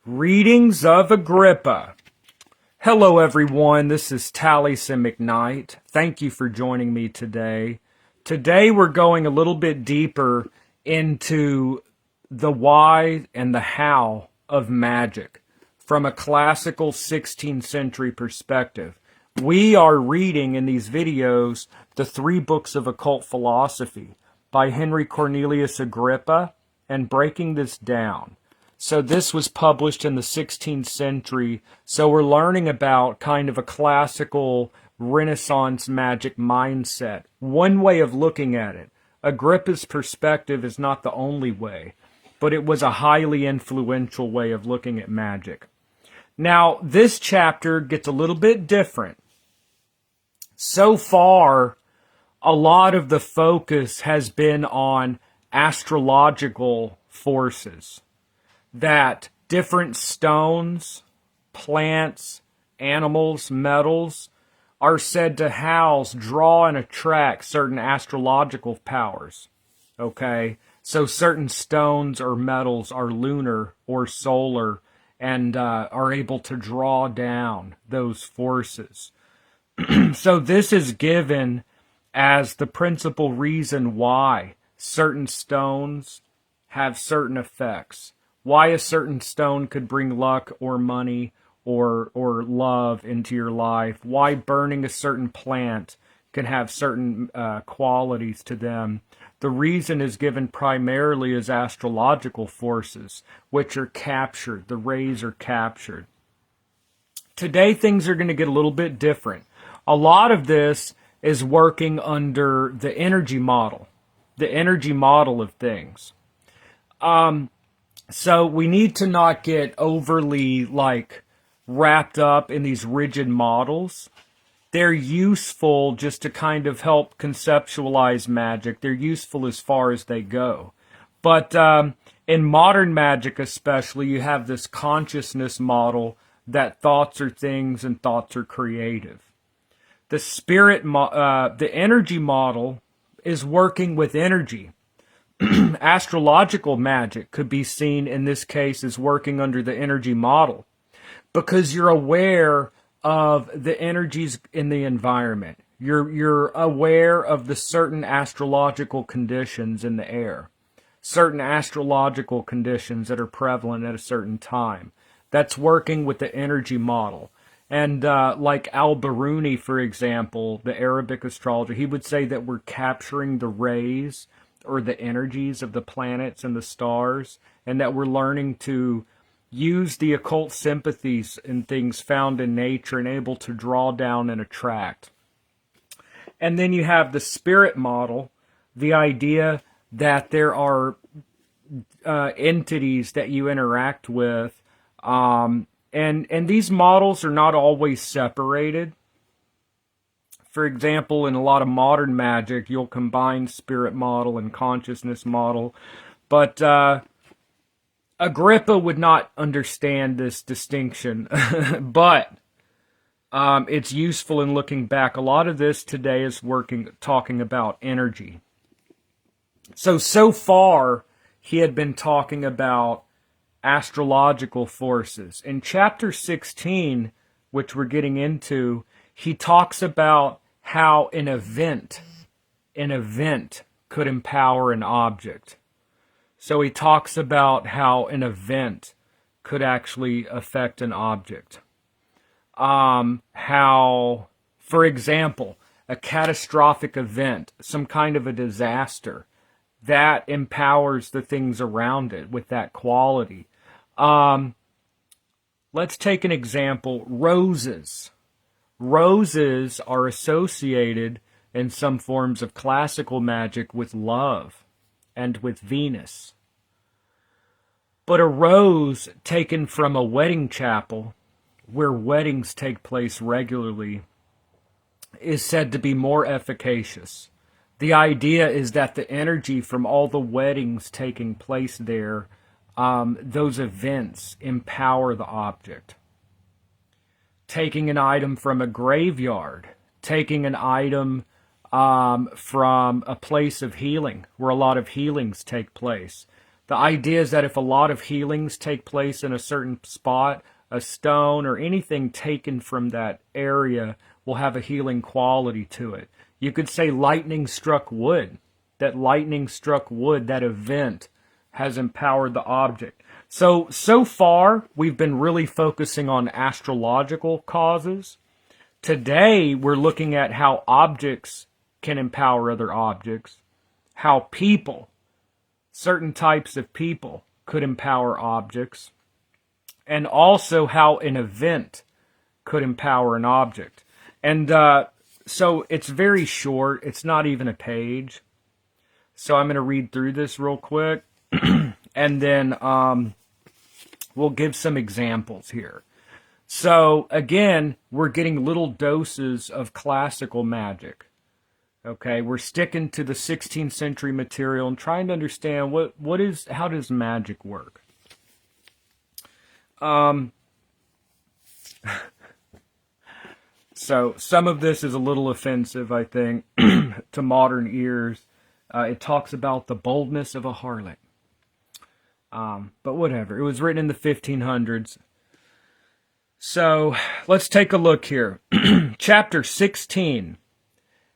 Readings of Agrippa. Hello everyone, this is Taliesin McKnight. Thank you for joining me today. Today we're going a little bit deeper into the why and the how of magic from a classical 16th century perspective. We are reading in these videos the 3 books of occult philosophy by Henry Cornelius Agrippa and breaking this down. So this was published in the 16th century, so we're learning about kind of a classical Renaissance magic mindset. One way of looking at it. Agrippa's perspective is not the only way, but it was a highly influential way of looking at magic. Now, this chapter gets a little bit different. So far, a lot of the focus has been on astrological forces. That different stones, plants, animals, metals are said to house, draw, and attract certain astrological powers. Okay? So certain stones or metals are lunar or solar and are able to draw down those forces. So this is given as the principal reason why certain stones have certain effects. Why a certain stone could bring luck or money or love into your life. Why burning a certain plant can have certain qualities to them. The reason is given primarily as astrological forces, which are captured. The rays are captured. Today things are going to get a little bit different. A lot of this is working under the energy model of things. So we need to not get overly wrapped up in these rigid models. They're useful just to kind of help conceptualize magic. They're useful as far as they go. But in modern magic especially, you have this consciousness model that thoughts are things and thoughts are creative. The energy model is working with energy. Astrological magic could be seen in this case as working under the energy model because you're aware of the energies in the environment. You're aware of the certain astrological conditions in the air, certain astrological conditions that are prevalent at a certain time. That's working with the energy model. And like al-Biruni, for example, the Arabic astrologer, he would say that we're capturing the rays or the energies of the planets and the stars, and that we're learning to use the occult sympathies and things found in nature and able to draw down and attract. And then you have the spirit model, the idea that there are entities that you interact with, and these models are not always separated. For example, in a lot of modern magic, you'll combine spirit model and consciousness model. But Agrippa would not understand this distinction. But it's useful in looking back. A lot of this today is talking about energy. So far, he had been talking about astrological forces. In chapter 16, which we're getting into, he talks about how an event could empower an object. So he talks about how an event could actually affect an object. How, for example, a catastrophic event, some kind of a disaster, that empowers the things around it with that quality. Let's take an example. Roses. Roses are associated in some forms of classical magic with love and with Venus. But a rose taken from a wedding chapel, where weddings take place regularly, is said to be more efficacious. The idea is that the energy from all the weddings taking place there, those events empower the object. Taking an item from a graveyard, taking an item from a place of healing, where a lot of healings take place, The idea is that if a lot of healings take place in a certain spot, a stone or anything taken from that area will have a healing quality to it. You could say lightning struck wood. That lightning struck wood, that event, has empowered the object. So far, we've been really focusing on astrological causes. Today, we're looking at how objects can empower other objects, how people, certain types of people, could empower objects, and also how an event could empower an object. And so it's very short. It's not even a page. So I'm going to read through this real quick, and then we'll give some examples here. So again, we're getting little doses of classical magic. Okay, we're sticking to the 16th century material and trying to understand how does magic work. So some of this is a little offensive, I think, to modern ears. It talks about the boldness of a harlot. But whatever. It was written in the 1500s. So let's take a look here. Chapter 16.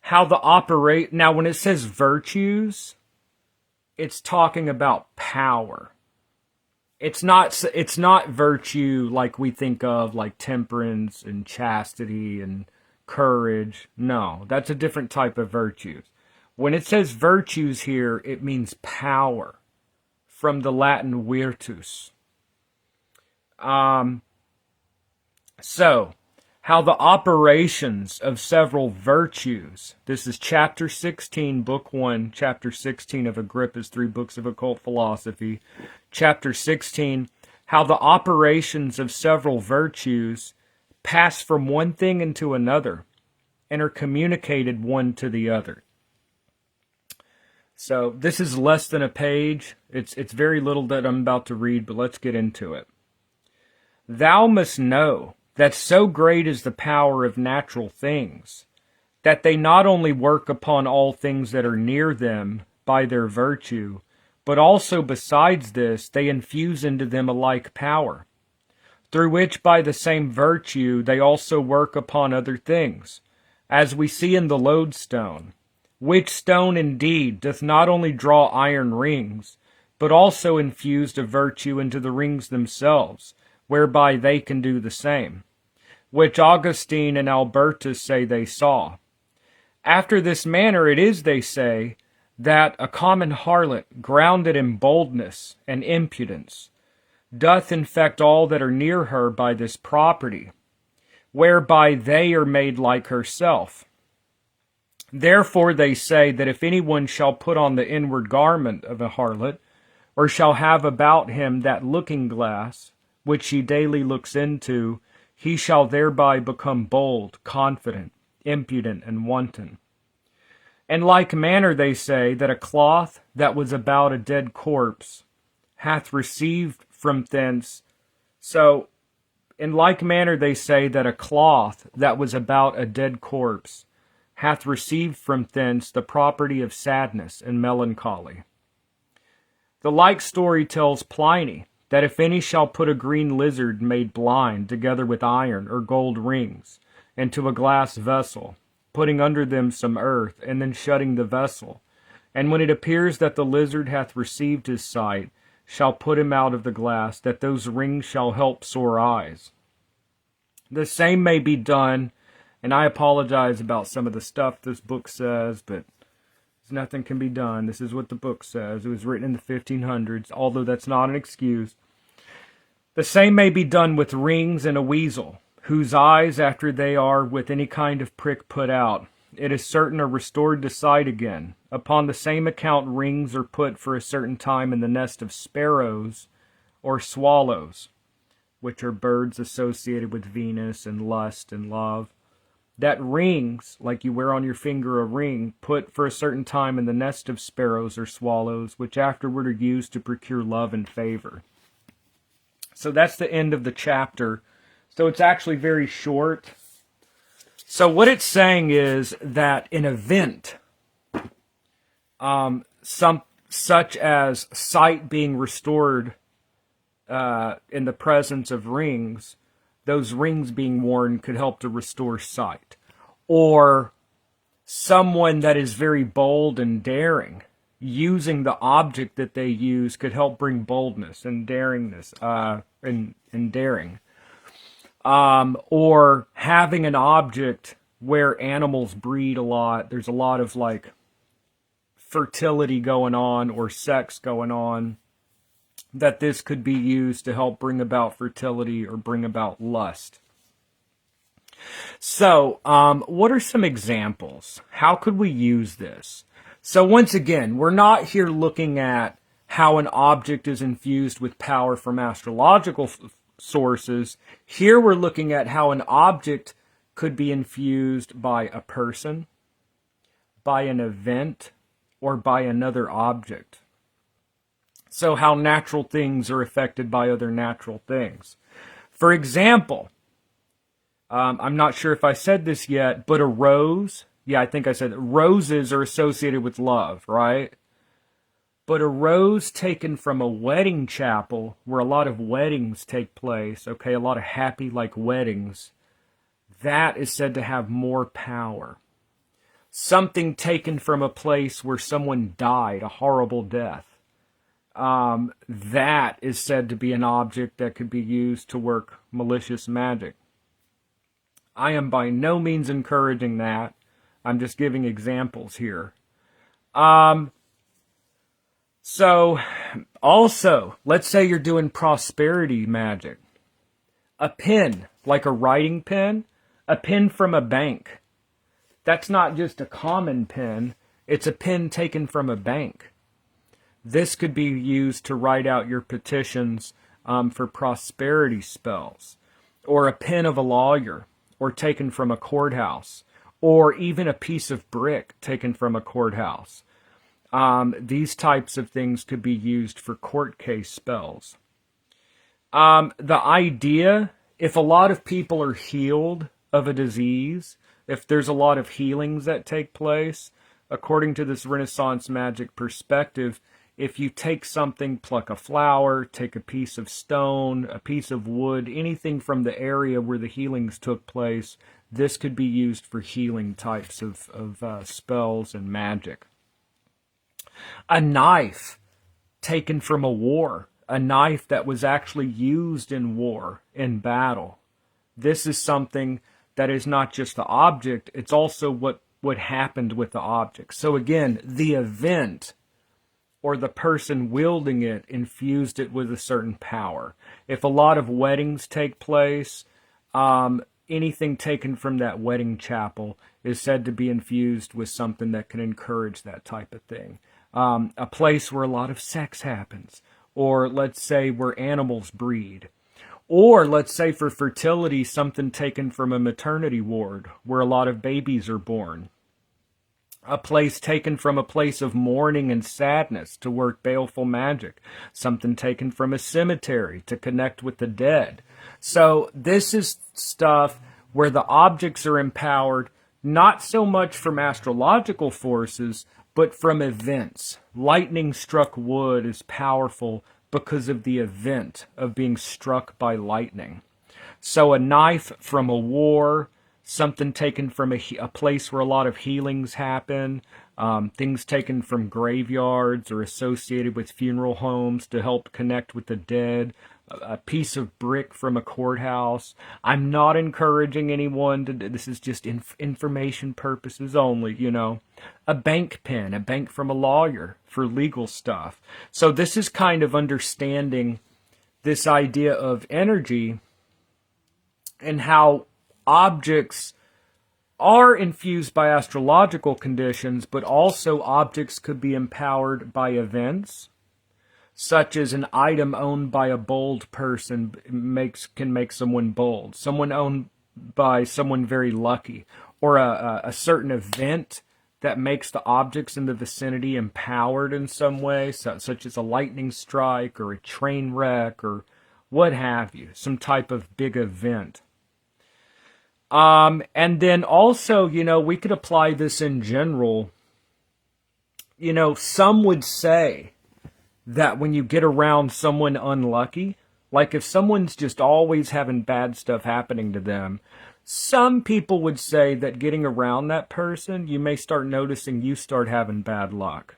How the operate. Now, when it says virtues, it's talking about power. It's not virtue like we think of, like temperance and chastity and courage. No, that's a different type of virtues. When it says virtues here, it means power, from the Latin virtus. So, how the operations of several virtues. This is chapter 16, book 1, chapter 16 of Agrippa's 3 Books of Occult Philosophy. Chapter 16, how the operations of several virtues pass from one thing into another and are communicated one to the other. So this is less than a page. It's very little that I'm about to read, but let's get into it. Thou must know that so great is the power of natural things, that they not only work upon all things that are near them by their virtue, but also besides this, they infuse into them a like power, through which by the same virtue they also work upon other things, as we see in the lodestone, which stone indeed doth not only draw iron rings, but also infused a virtue into the rings themselves, whereby they can do the same, which Augustine and Albertus say they saw. After this manner it is, they say, that a common harlot, grounded in boldness and impudence, doth infect all that are near her by this property, whereby they are made like herself. Therefore they say that if anyone shall put on the inward garment of a harlot, or shall have about him that looking glass, which he daily looks into, he shall thereby become bold, confident, impudent, and wanton. In like manner they say that a cloth that was about a dead corpse hath received from thence. So, in like manner they say that a cloth that was about a dead corpse hath received from thence the property of sadness and melancholy. The like story tells Pliny, that if any shall put a green lizard made blind, together with iron or gold rings, into a glass vessel, putting under them some earth, and then shutting the vessel, and when it appears that the lizard hath received his sight, shall put him out of the glass, that those rings shall help sore eyes. The same may be done, and I apologize about some of the stuff this book says, but nothing can be done. This is what the book says. It was written in the 1500s, although that's not an excuse. The same may be done with rings and a weasel, whose eyes, after they are with any kind of prick put out, it is certain are restored to sight again. Upon the same account rings are put for a certain time in the nest of sparrows or swallows, which are birds associated with Venus and lust and love. That rings, like you wear on your finger a ring, put for a certain time in the nest of sparrows or swallows, which afterward are used to procure love and favor. So that's the end of the chapter. So it's actually very short. So what it's saying is that an event, such as sight being restored in the presence of rings. Those rings being worn could help to restore sight. Or someone that is very bold and daring, using the object that they use could help bring boldness and daringness, and daring. Or having an object where animals breed a lot. There's a lot of like fertility going on or sex going on, that this could be used to help bring about fertility or bring about lust. So, what are some examples? How could we use this? So once again, we're not here looking at how an object is infused with power from astrological sources. Here we're looking at how an object could be infused by a person, by an event, or by another object. So how natural things are affected by other natural things. For example, I'm not sure if I said this yet, but a rose, yeah, I think I said roses are associated with love, right? But a rose taken from a wedding chapel where a lot of weddings take place, okay, a lot of happy like weddings, that is said to have more power. Something taken from a place where someone died, a horrible death, that is said to be an object that could be used to work malicious magic. I am by no means encouraging that. I'm just giving examples here. So, also, let's say you're doing prosperity magic. A pen, like a writing pen, a pen from a bank. That's not just a common pen, it's a pen taken from a bank. This could be used to write out your petitions for prosperity spells, or a pen of a lawyer, or taken from a courthouse, or even a piece of brick taken from a courthouse. These types of things could be used for court case spells. The idea, if a lot of people are healed of a disease, if there's a lot of healings that take place, according to this Renaissance magic perspective, if you take something, pluck a flower, take a piece of stone, a piece of wood, anything from the area where the healings took place, this could be used for healing types of spells and magic. A knife taken from a war, a knife that was actually used in war, in battle. This is something that is not just the object, it's also what happened with the object. So again, the event or the person wielding it infused it with a certain power. If a lot of weddings take place, anything taken from that wedding chapel is said to be infused with something that can encourage that type of thing. A place where a lot of sex happens, or let's say where animals breed, or let's say for fertility, something taken from a maternity ward where a lot of babies are born. A place taken from a place of mourning and sadness to work baleful magic. Something taken from a cemetery to connect with the dead. So this is stuff where the objects are empowered, not so much from astrological forces, but from events. Lightning struck wood is powerful because of the event of being struck by lightning. So a knife from a war, something taken from a place where a lot of healings happen, things taken from graveyards or associated with funeral homes to help connect with the dead, a piece of brick from a courthouse. I'm not encouraging anyone to, this is just information purposes only, you know. A bank pen, a bank from a lawyer for legal stuff. So this is kind of understanding this idea of energy and how objects are infused by astrological conditions, but also objects could be empowered by events, such as an item owned by a bold person can make someone bold. Someone owned by someone very lucky, or a certain event that makes the objects in the vicinity empowered in some way, such as a lightning strike or a train wreck or what have you, some type of big event. And then also, you know, we could apply this in general, some would say that when you get around someone unlucky, like if someone's just always having bad stuff happening to them, some people would say that getting around that person, you may start noticing you start having bad luck.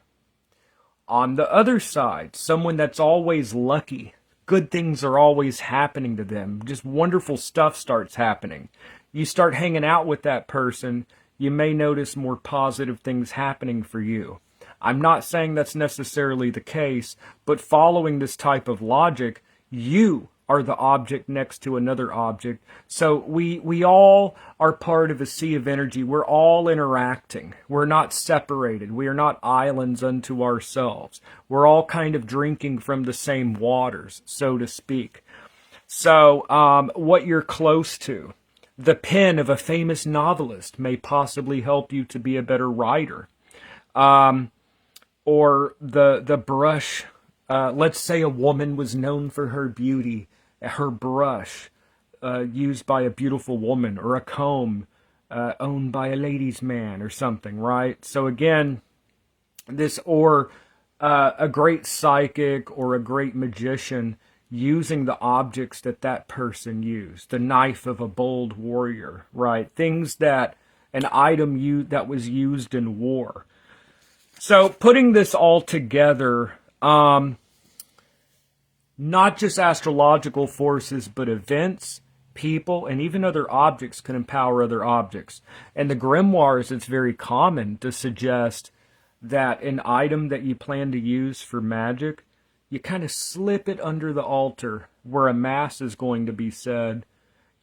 On the other side, someone that's always lucky, good things are always happening to them, just wonderful stuff starts happening. You start hanging out with that person, you may notice more positive things happening for you. I'm not saying that's necessarily the case, but following this type of logic, you are the object next to another object. So we all are part of a sea of energy. We're all interacting. We're not separated. We are not islands unto ourselves. We're all kind of drinking from the same waters, so to speak. So what you're close to, the pen of a famous novelist may possibly help you to be a better writer. Or the brush. Let's say a woman was known for her beauty, her brush used by a beautiful woman, or a comb owned by a ladies' man or something, right? So again, or a great psychic or a great magician using the objects that person used, the knife of a bold warrior, right? Things that an item that was used in war. So putting this all together, not just astrological forces, but events, people, and even other objects can empower other objects. And the grimoires, it's very common to suggest that an item that you plan to use for magic, you kind of slip it under the altar where a mass is going to be said.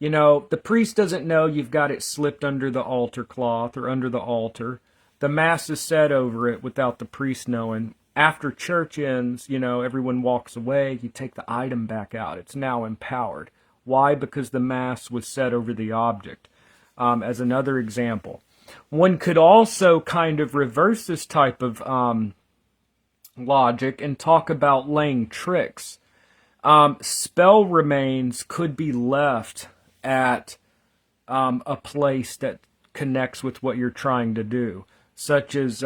The priest doesn't know you've got it slipped under the altar cloth or under the altar. The mass is said over it without the priest knowing. After church ends, everyone walks away. You take the item back out. It's now empowered. Why? Because the mass was said over the object. As another example. One could also kind of reverse this type of logic and talk about laying tricks. Spell remains could be left at a place that connects with what you're trying to do, such as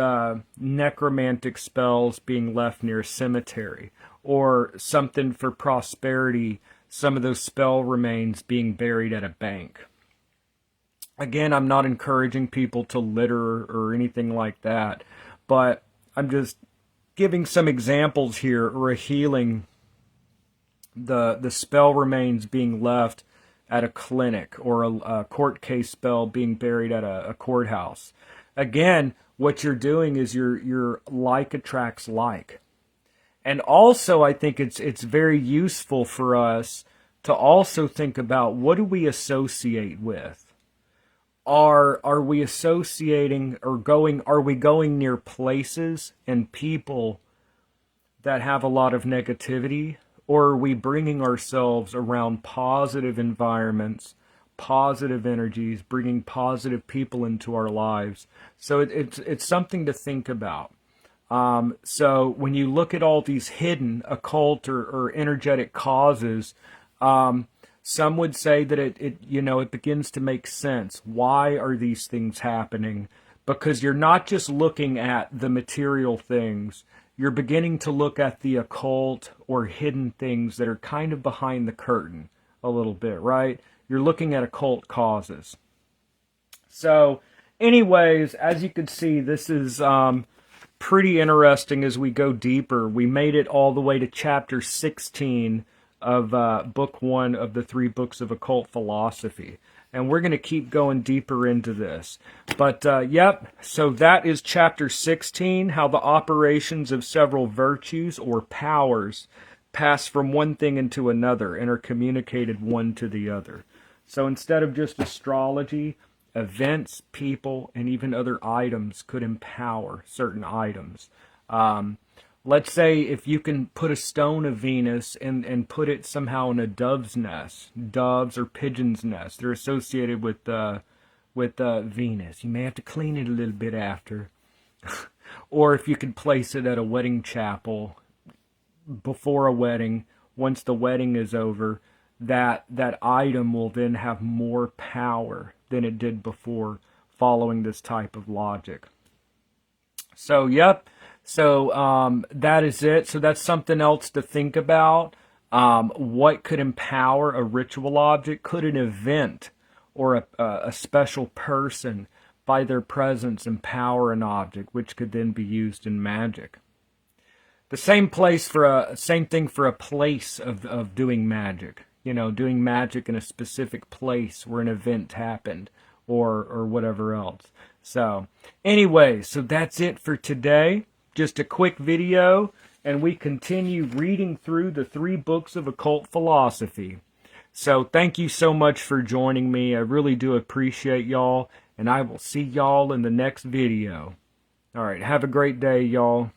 necromantic spells being left near a cemetery, or something for prosperity, some of those spell remains being buried at a bank. Again, I'm not encouraging people to litter or anything like that, but I'm just giving some examples here, or a healing, the spell remains being left at a clinic, or a court case spell being buried at a courthouse. Again, what you're doing is your like attracts like. And also, I think it's very useful for us to also think about, what do we associate with? Are we associating are we going near places and people that have a lot of negativity? Or are we bringing ourselves around positive environments, positive energies, bringing positive people into our lives? So it's something to think about. So when you look at all these hidden occult or energetic causes, some would say that it begins to make sense. Why are these things happening? Because you're not just looking at the material things. You're beginning to look at the occult or hidden things that are kind of behind the curtain a little bit, right? You're looking at occult causes. So, anyways, as you can see, this is pretty interesting as we go deeper. We made it all the way to chapter 16 of book 1 of the 3 books of occult philosophy. And we're going to keep going deeper into this. But, yep, so that is chapter 16, how the operations of several virtues or powers pass from one thing into another and are communicated one to the other. So instead of just astrology, events, people, and even other items could empower certain items. Let's say if you can put a stone of Venus and put it somehow in a dove's nest, doves or pigeon's nest, they're associated with Venus. You may have to clean it a little bit after. Or if you could place it at a wedding chapel before a wedding, once the wedding is over, that item will then have more power than it did before, following this type of logic. So, yep. So that is it. So that's something else to think about. What could empower a ritual object? Could an event or a special person by their presence empower an object, which could then be used in magic? The same thing for a place of doing magic. You know, doing magic in a specific place where an event happened, or whatever else. So anyway, so that's it for today. Just a quick video, and we continue reading through the 3 books of occult philosophy. So thank you so much for joining me. I really do appreciate y'all, and I will see y'all in the next video. All right, have a great day, y'all.